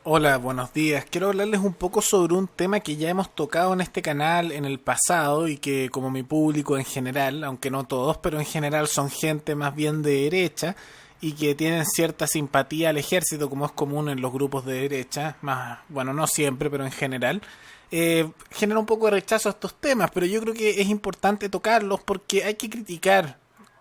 Hola, buenos días. Quiero hablarles un poco sobre un tema que ya hemos tocado en este canal en el pasado y que como mi público en general, aunque no todos, pero en general son gente más bien de derecha y que tienen cierta simpatía al ejército como es común en los grupos de derecha, más, bueno, no siempre, pero en general. Genera un poco de rechazo a estos temas, pero yo creo que es importante tocarlos porque hay que criticar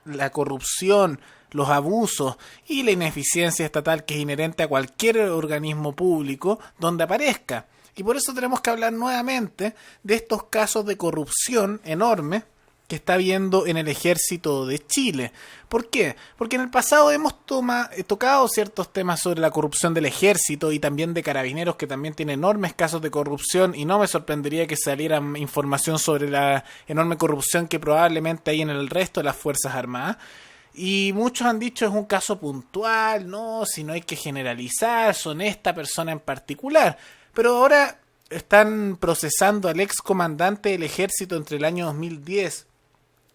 la corrupción, los abusos y la ineficiencia estatal que es inherente a cualquier organismo público donde aparezca. Y por eso tenemos que hablar nuevamente de estos casos de corrupción enorme que está habiendo en el ejército de Chile. ¿Por qué? Porque en el pasado hemos tocado ciertos temas sobre la corrupción del ejército y también de carabineros, que también tiene enormes casos de corrupción, y no me sorprendería que saliera información sobre la enorme corrupción que probablemente hay en el resto de las Fuerzas Armadas. Y muchos han dicho es un caso puntual, no, si no hay que generalizar, son esta persona en particular. Pero ahora están procesando al ex comandante del ejército entre el año 2010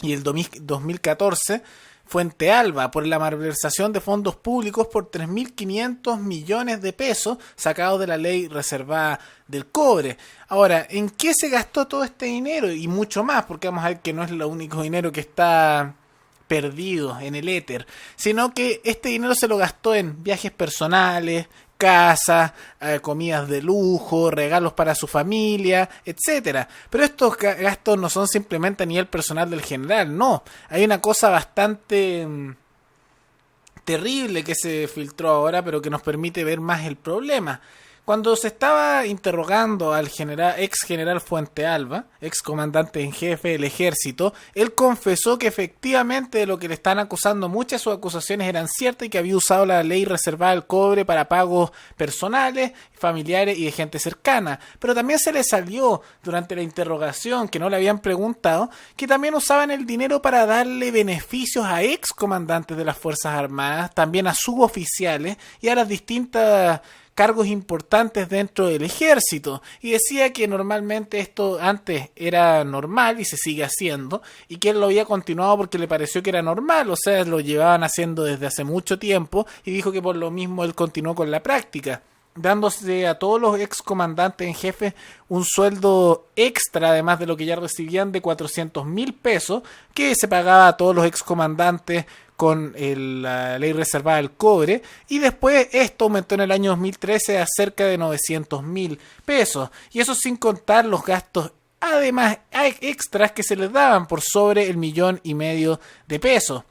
y el 2014, Fuente Alba, por la malversación de fondos públicos por 3.500 millones de pesos sacados de la ley reservada del cobre. Ahora, ¿en qué se gastó todo este dinero? Y mucho más, porque vamos a ver que no es el único dinero que está perdido en el éter, sino que este dinero se lo gastó en viajes personales, casas, comidas de lujo, regalos para su familia, etcétera. Pero estos gastos no son simplemente a nivel personal del general, no. Hay una cosa bastante terrible que se filtró ahora, pero que nos permite ver más el problema. Cuando se estaba interrogando al ex general Fuente Alba, ex comandante en jefe del ejército, él confesó que efectivamente de lo que le están acusando, muchas de sus acusaciones eran ciertas y que había usado la ley reservada del cobre para pagos personales, familiares y de gente cercana. Pero también se le salió durante la interrogación, que no le habían preguntado, que también usaban el dinero para darle beneficios a ex comandantes de las Fuerzas Armadas, también a suboficiales y a las distintas cargos importantes dentro del ejército, y decía que normalmente esto antes era normal y se sigue haciendo, y que él lo había continuado porque le pareció que era normal, o sea, lo llevaban haciendo desde hace mucho tiempo, y dijo que por lo mismo él continuó con la práctica, dándose a todos los ex comandantes en jefe un sueldo extra, además de lo que ya recibían, de 400.000 pesos, que se pagaba a todos los ex comandantes con la ley reservada del cobre, y después esto aumentó en el año 2013 a cerca de 900.000 pesos, y eso sin contar los gastos además extras que se les daban por sobre el 1.500.000 de pesos.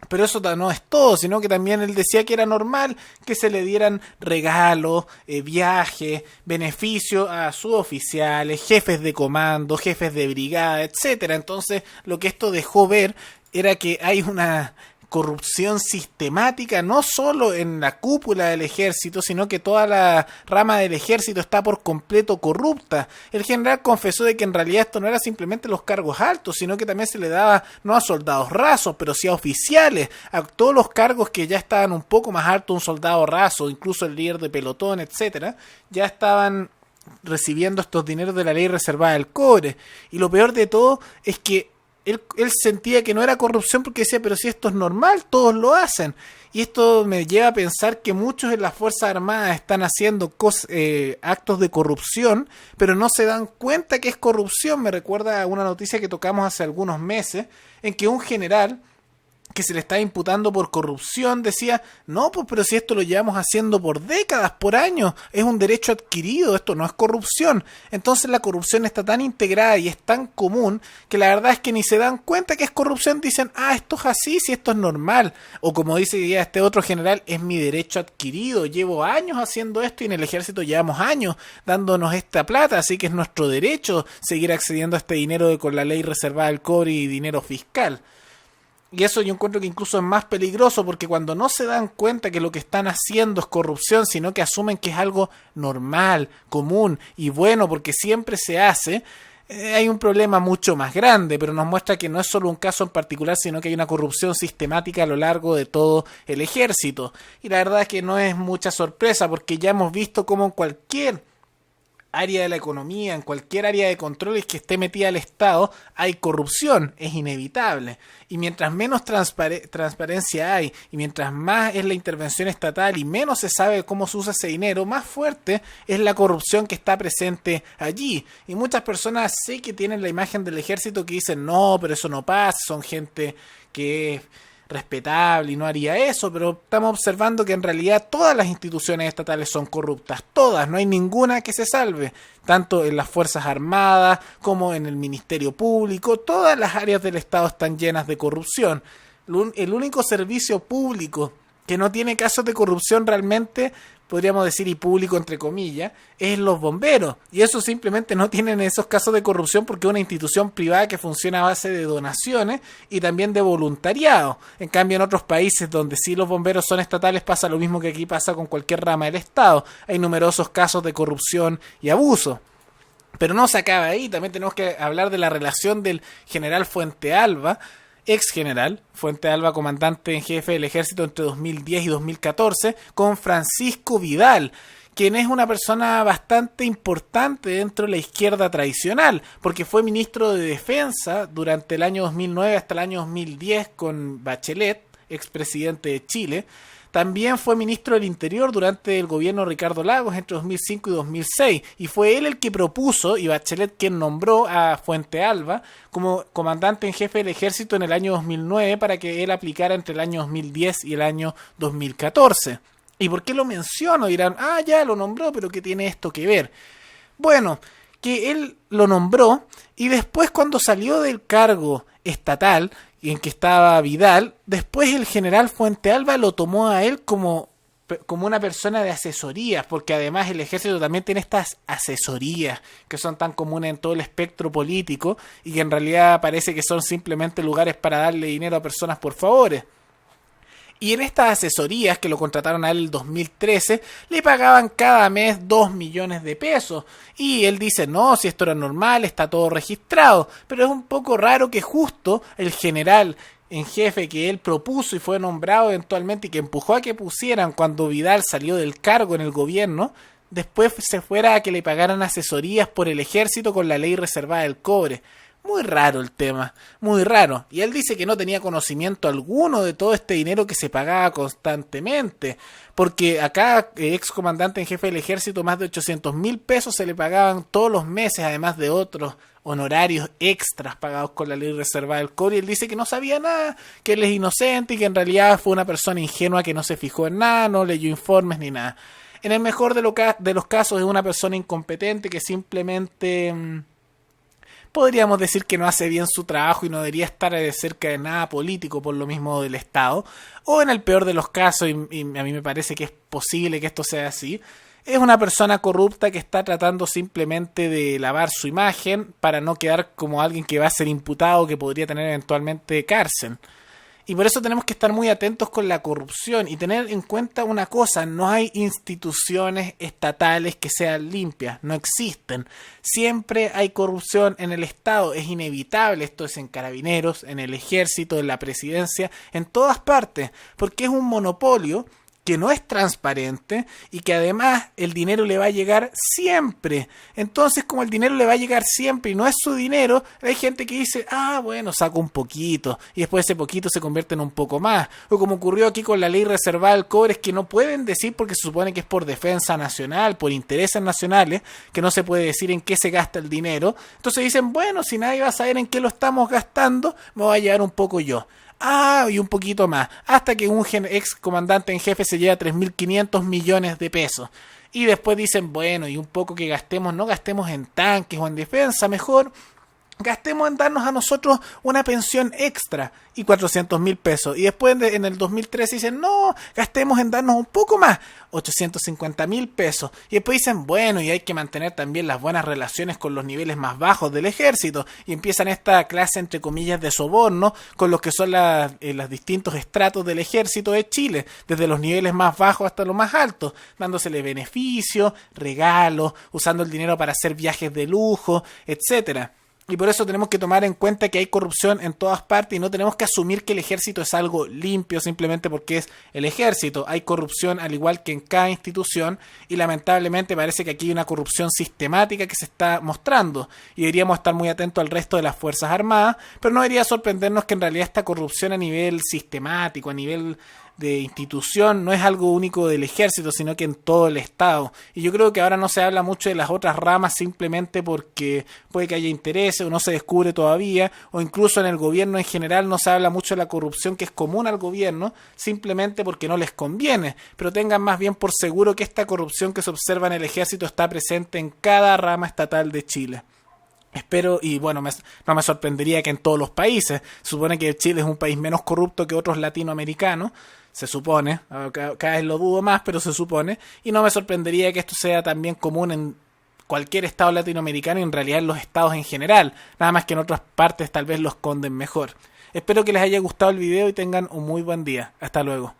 Pero eso no es todo, sino que también él decía que era normal que se le dieran regalos, viajes, beneficios a suboficiales, jefes de comando, jefes de brigada, etcétera. Entonces, lo que esto dejó ver era que hay una corrupción sistemática, no solo en la cúpula del ejército, sino que toda la rama del ejército está por completo corrupta. El general confesó de que en realidad esto no era simplemente los cargos altos, sino que también se le daba no a soldados rasos, pero sí a oficiales, a todos los cargos que ya estaban un poco más altos, un soldado raso, incluso el líder de pelotón, etcétera, ya estaban recibiendo estos dineros de la ley reservada del cobre. Y lo peor de todo es que él sentía que no era corrupción porque decía, pero si esto es normal, todos lo hacen. Y esto me lleva a pensar que muchos en las Fuerzas Armadas están haciendo actos de corrupción, pero no se dan cuenta que es corrupción. Me recuerda a una noticia que tocamos hace algunos meses, en que un general que se le está imputando por corrupción decía, no, pues pero si esto lo llevamos haciendo por décadas, por años, es un derecho adquirido, esto no es corrupción. Entonces la corrupción está tan integrada y es tan común que la verdad es que ni se dan cuenta que es corrupción, dicen, esto es así, si esto es normal, o como dice ya este otro general, es mi derecho adquirido, llevo años haciendo esto y en el ejército llevamos años dándonos esta plata, así que es nuestro derecho seguir accediendo a este dinero con la ley reservada del cobre y dinero fiscal. Y eso yo encuentro que incluso es más peligroso porque cuando no se dan cuenta que lo que están haciendo es corrupción, sino que asumen que es algo normal, común y bueno porque siempre se hace, hay un problema mucho más grande, pero nos muestra que no es solo un caso en particular, sino que hay una corrupción sistemática a lo largo de todo el ejército. Y la verdad es que no es mucha sorpresa porque ya hemos visto cómo en cualquier área de la economía, en cualquier área de controles que esté metida el Estado, hay corrupción, es inevitable. Y mientras menos transparencia hay, y mientras más es la intervención estatal y menos se sabe cómo se usa ese dinero, más fuerte es la corrupción que está presente allí. Y muchas personas sé que tienen la imagen del ejército que dicen, no, pero eso no pasa, son gente que es respetable y no haría eso, pero estamos observando que en realidad todas las instituciones estatales son corruptas, todas, no hay ninguna que se salve, tanto en las Fuerzas Armadas como en el Ministerio Público, todas las áreas del Estado están llenas de corrupción. El único servicio público que no tiene casos de corrupción realmente, podríamos decir, y público entre comillas, es los bomberos. Y eso simplemente no tienen esos casos de corrupción porque es una institución privada que funciona a base de donaciones y también de voluntariado. En cambio, en otros países donde sí los bomberos son estatales pasa lo mismo que aquí pasa con cualquier rama del Estado. Hay numerosos casos de corrupción y abuso. Pero no se acaba ahí, también tenemos que hablar de la relación del general Fuentealba, ex general, Fuentealba, comandante en jefe del ejército entre 2010 y 2014, con Francisco Vidal, quien es una persona bastante importante dentro de la izquierda tradicional, porque fue ministro de Defensa durante el año 2009 hasta el año 2010 con Bachelet, expresidente de Chile. También fue ministro del Interior durante el gobierno de Ricardo Lagos entre 2005 y 2006, y fue él el que propuso, y Bachelet quien nombró a Fuentealba como comandante en jefe del ejército en el año 2009 para que él aplicara entre el año 2010 y el año 2014. ¿Y por qué lo menciono? Dirán, ya lo nombró, pero ¿qué tiene esto que ver? Bueno, que él lo nombró y después cuando salió del cargo estatal en que estaba Vidal, después el general Fuentealba lo tomó a él como una persona de asesorías, porque además el ejército también tiene estas asesorías que son tan comunes en todo el espectro político y que en realidad parece que son simplemente lugares para darle dinero a personas por favores. Y en estas asesorías que lo contrataron a él en el 2013, le pagaban cada mes 2 millones de pesos. Y él dice, no, si esto era normal, está todo registrado. Pero es un poco raro que justo el general en jefe que él propuso y fue nombrado eventualmente y que empujó a que pusieran cuando Vidal salió del cargo en el gobierno, después se fuera a que le pagaran asesorías por el ejército con la ley reservada del cobre. Muy raro el tema, muy raro. Y él dice que no tenía conocimiento alguno de todo este dinero que se pagaba constantemente. Porque acá, ex comandante en jefe del ejército, más de 800.000 pesos se le pagaban todos los meses, además de otros honorarios extras pagados con la ley reservada del cobre. Y él dice que no sabía nada, que él es inocente y que en realidad fue una persona ingenua que no se fijó en nada, no leyó informes ni nada. En el mejor de los casos es una persona incompetente que simplemente podríamos decir que no hace bien su trabajo y no debería estar cerca de nada político por lo mismo del Estado. O en el peor de los casos, y a mí me parece que es posible que esto sea así, es una persona corrupta que está tratando simplemente de lavar su imagen para no quedar como alguien que va a ser imputado, que podría tener eventualmente cárcel. Y por eso tenemos que estar muy atentos con la corrupción y tener en cuenta una cosa, no hay instituciones estatales que sean limpias, no existen. Siempre hay corrupción en el Estado, es inevitable, esto es en Carabineros, en el Ejército, en la Presidencia, en todas partes, porque es un monopolio que no es transparente y que además el dinero le va a llegar siempre. Entonces, como el dinero le va a llegar siempre y no es su dinero, hay gente que dice, bueno, saco un poquito, y después ese poquito se convierte en un poco más. O como ocurrió aquí con la ley reservada del cobre, es que no pueden decir, porque se supone que es por defensa nacional, por intereses nacionales, que no se puede decir en qué se gasta el dinero. Entonces dicen, bueno, si nadie va a saber en qué lo estamos gastando, me voy a llevar un poco yo. Y un poquito más, hasta que un ex comandante en jefe se lleva 3.500 millones de pesos. Y después dicen, bueno, y un poco que gastemos, no gastemos en tanques o en defensa, mejor gastemos en darnos a nosotros una pensión extra y 400.000 pesos. Y después en el 2013 dicen, no, gastemos en darnos un poco más, 850.000 pesos. Y después dicen, bueno, y hay que mantener también las buenas relaciones con los niveles más bajos del ejército. Y empiezan esta clase, entre comillas, de soborno con los que son los distintos estratos del ejército de Chile, desde los niveles más bajos hasta los más altos, dándosele beneficios, regalos, usando el dinero para hacer viajes de lujo, etcétera. Y por eso tenemos que tomar en cuenta que hay corrupción en todas partes y no tenemos que asumir que el ejército es algo limpio simplemente porque es el ejército. Hay corrupción al igual que en cada institución y lamentablemente parece que aquí hay una corrupción sistemática que se está mostrando y deberíamos estar muy atentos al resto de las Fuerzas Armadas, pero no debería sorprendernos que en realidad esta corrupción a nivel sistemático, a nivel de institución, no es algo único del ejército, sino que en todo el Estado. Y yo creo que ahora no se habla mucho de las otras ramas simplemente porque puede que haya intereses o no se descubre todavía, o incluso en el gobierno en general no se habla mucho de la corrupción que es común al gobierno, simplemente porque no les conviene, pero tengan más bien por seguro que esta corrupción que se observa en el ejército está presente en cada rama estatal de Chile. Espero, y bueno, no me sorprendería que en todos los países, se supone que Chile es un país menos corrupto que otros latinoamericanos, se supone, cada vez lo dudo más, pero se supone, y no me sorprendería que esto sea también común en cualquier estado latinoamericano y en realidad en los estados en general, nada más que en otras partes tal vez lo esconden mejor. Espero que les haya gustado el video y tengan un muy buen día. Hasta luego.